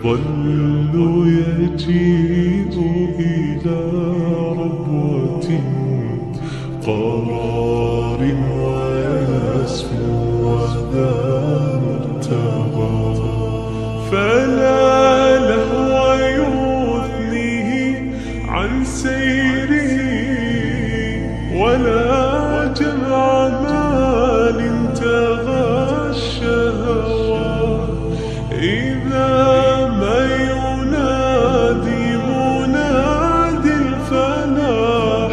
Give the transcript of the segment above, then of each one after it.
يظل يجيء إلى ربوة قرار ويسمو ذا مرتبى فلا لهو يثنيه عن سيره ولا جمع مال تغشى إذا ما ينادي منادي الفلاح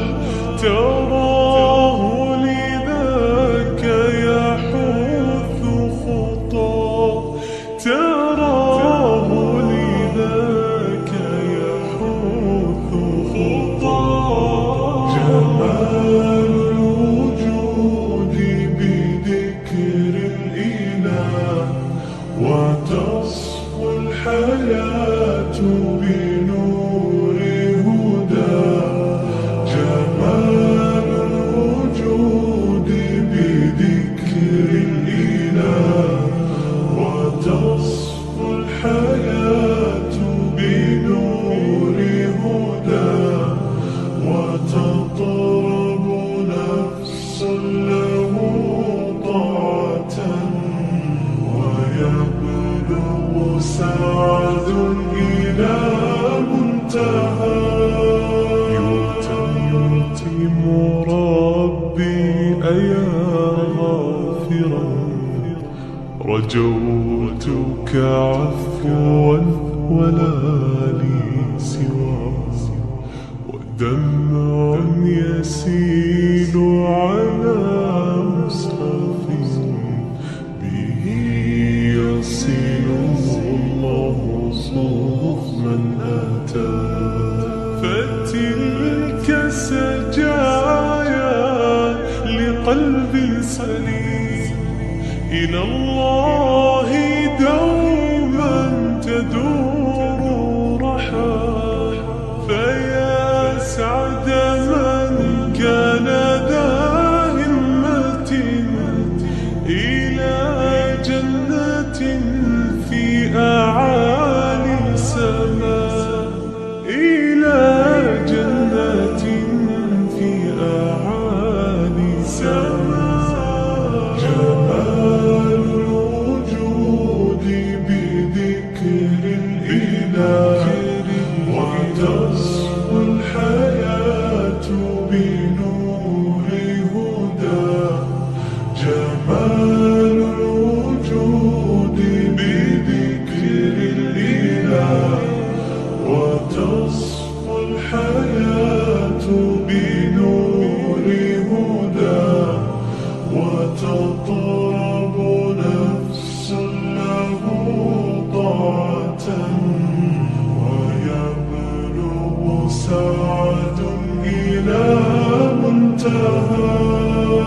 تراه لذاك يحث خطاه تراه لذاك يحث خطاه جمال الوجود بذكر الإله وتصفو الحياة بنور هدى جمال الوجود بذكر الإله وتصفو الحياة بنور هدى وتطرب نفس له طاعة ويبلغ سعد إلى منتهى يتم ربي أيا غافرا رجوتك عفوا ولا لي سواه ودمع يسيل على مصحف به يصل الله صوف من أتى فتلك سجايا لقلب سليم إلى الله دوما تدور رحى فيا سعد من كان ذا همة إلى جنة في أعالي السماء إلى جنة في أعالي السماء جمال الوجود بذكر الإله وتصفو الحياة بنور هدى جمال الوجود بذكر الإله وتصفو الحياة بنور هدى وتطرب نفس له طاعة ويبلغ سعد إلى منتهى